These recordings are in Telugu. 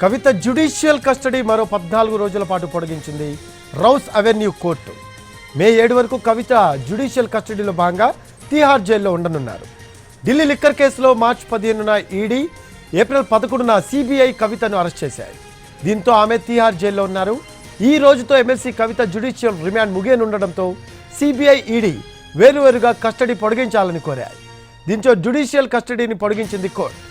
కవిత జ్యుడిషియల్ కస్టడీ మరో 14 రోజుల పాటు పొడిగించింది రౌస్ అవెన్యూ కోర్టు. మే 7 వరకు కవిత జ్యుడిషియల్ కస్టడీలో భాగంగా తిహార్ జైల్లో ఉండనున్నారు. ఢిల్లీ లిక్కర్ కేసులో మార్చి 15న ఈడీ, ఏప్రిల్ 11న సిబిఐ కవితను అరెస్ట్ చేశాయి. దీంతో ఆమె తిహార్ జైల్లో ఉన్నారు. ఈ రోజుతో ఎమ్మెల్సీ కవిత జ్యుడిషియల్ రిమాండ్ ముగియనుండడంతో సిబిఐ, ఈడీ వేరువేరుగా కస్టడీ పొడిగించాలని కోరాయి. దీంతో జ్యుడిషియల్ కస్టడీని పొడిగించింది కోర్టు.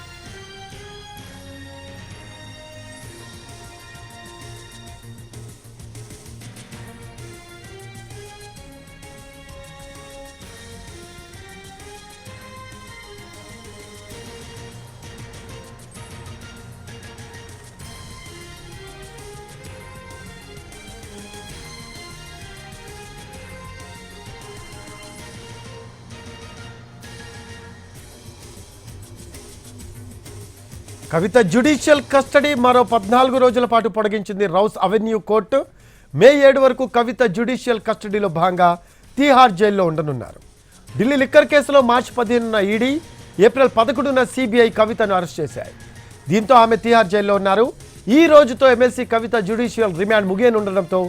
కవిత జ్యుడిషియల్ కస్టడీ మరో 14 రోజుల పాటు పొడిగించింది రౌస్ అవెన్యూ కోర్టు. మే 7 వరకు కవిత జ్యుడిషియల్ కస్టడీలో భాగంగా తిహార్ జైల్లో ఉండనున్నారు. ఢిల్లీ లిక్కర్ కేసులో మార్చి 15న ఈడీ, ఏప్రిల్ 11న సిబిఐ కవితను అరెస్ట్ చేశాయి. దీంతో ఆమె తిహార్ జైల్లో ఉన్నారు. ఈ రోజుతో ఎమ్మెల్సీ కవిత జ్యుడిషియల్ రిమాండ్ ముగియనుండడంతో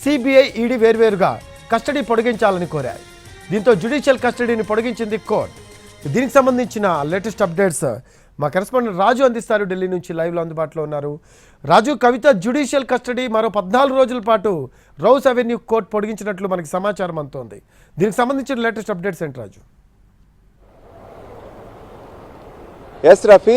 సిబిఐ, ఈడీ వేర్వేరుగా కస్టడీ పొడిగించాలని కోరాయి. దీంతో జ్యుడిషియల్ కస్టడీని పొడిగించింది కోర్టు. దీనికి సంబంధించిన లేటెస్ట్ అప్డేట్స్ మా కరెస్పాండెంట్ రాజు అందిస్తారు. ఢిల్లీ నుంచి లైవ్లో అందుబాటులో ఉన్నారు. రాజు, కవిత జ్యుడిషియల్ కస్టడీ మరో 14 రోజుల పాటు రౌస్ అవెన్యూ కోర్టు పొడిగించినట్లు మనకి సమాచారం అందుతోంది. దీనికి సంబంధించిన లేటెస్ట్ అప్డేట్స్ ఏంటి రాజు? ఎస్ రఫీ,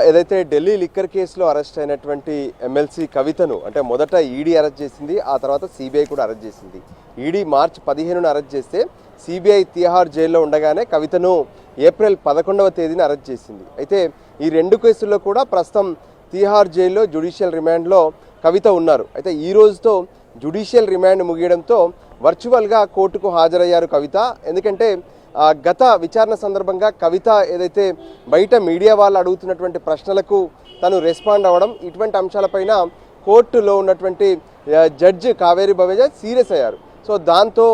ఏదైతే ఢిల్లీ లిక్కర్ కేసులో అరెస్ట్ అయినటువంటి ఎమ్మెల్సీ కవితను అంటే మొదట ఈడీ అరెస్ట్ చేసింది, ఆ తర్వాత సిబిఐ కూడా అరెస్ట్ చేసింది. ఈడీ మార్చి 15న అరెస్ట్ చేస్తే సిబిఐ తిహార్ జైల్లో ఉండగానే కవితను ఏప్రిల్ 11వ తేదీన అరెస్ట్ చేసింది. అయితే ఈ రెండు కేసుల్లో కూడా ప్రస్తుతం తిహార్ జైల్లో జ్యుడిషియల్ రిమాండ్లో కవిత ఉన్నారు. అయితే ఈ రోజుతో జ్యుడిషియల్ రిమాండ్ ముగియడంతో వర్చువల్గా కోర్టుకు హాజరయ్యారు కవిత. ఎందుకంటే గత విచారణ సందర్భంగా కవిత ఏదైతే బయట మీడియా వాళ్ళు అడుగుతున్నటువంటి ప్రశ్నలకు తను రెస్పాండ్ అవ్వడం, ఇటువంటి అంశాలపైన కోర్టులో ఉన్నటువంటి జడ్జి కావేరి బవేజా సీరియస్ అయ్యారు. సో దాంతో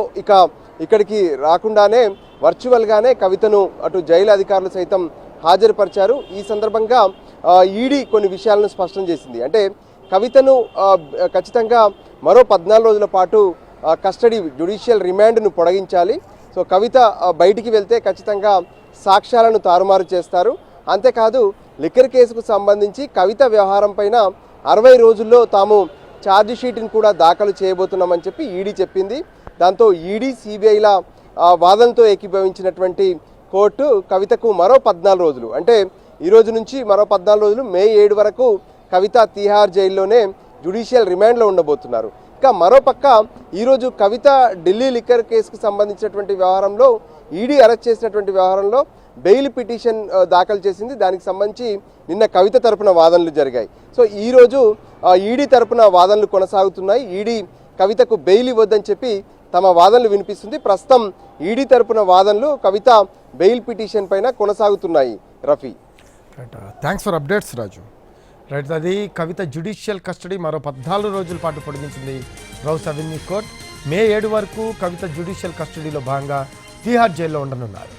ఇక్కడికి రాకుండానే వర్చువల్గానే కవితను అటు జైలు అధికారులు సైతం హాజరుపరిచారు. ఈ సందర్భంగా ఈడీ కొన్ని విషయాలను స్పష్టం చేసింది. అంటే కవితను ఖచ్చితంగా మరో 14 రోజుల పాటు కస్టడీ జ్యుడిషియల్ రిమాండ్ను పొడిగించాలి. సో కవిత బయటికి వెళ్తే ఖచ్చితంగా సాక్ష్యాలను తారుమారు చేస్తారు. అంతేకాదు లిక్కర్ కేసుకు సంబంధించి కవిత వ్యవహారం పైన 60 రోజుల్లో తాము ఛార్జ్ షీట్ని కూడా దాఖలు చేయబోతున్నామని చెప్పి ఈడీ చెప్పింది. దాంతో ఈడీ, సిబిఐల వాదనతో ఏకీభవించినటువంటి కోర్టు కవితకు మరో 14 రోజులు అంటే ఈ రోజు నుంచి మరో 14 రోజులు మే 7 వరకు కవిత తిహార్ జైల్లోనే జ్యుడిషియల్ రిమాండ్లో ఉండబోతున్నారు. ఇక మరోపక్క ఈరోజు కవిత ఢిల్లీ లిక్కర్ కేసుకు సంబంధించినటువంటి వ్యవహారంలో ఈడీ అరెస్ట్ చేసినటువంటి వ్యవహారంలో బెయిల్ పిటిషన్ దాఖలు చేసింది. దానికి సంబంధించి నిన్న కవిత తరపున వాదనలు జరిగాయి. సో ఈరోజు ఈడీ తరపున వాదనలు కొనసాగుతున్నాయి. ఈడీ కవితకు బెయిల్ ఇవ్వద్దని చెప్పి తమ వాదనలు వినిపిస్తుంది. ప్రస్తుతం ఈడీ తరపున వాదనలు కవిత బెయిల్ పిటిషన్ పైన కొనసాగుతున్నాయి. Rafi, thanks for updates Raju. Right, అది కవిత జ్యుడిషియల్ కస్టడీ మరో 14 రోజుల పాటు పొడిగించింది రౌస్ అవెన్యూ కోర్టు. మే 7 వరకు కవిత జ్యుడిషియల్ కస్టడీలో భాగంగా తిహార్ జైల్లో ఉండనున్నారు.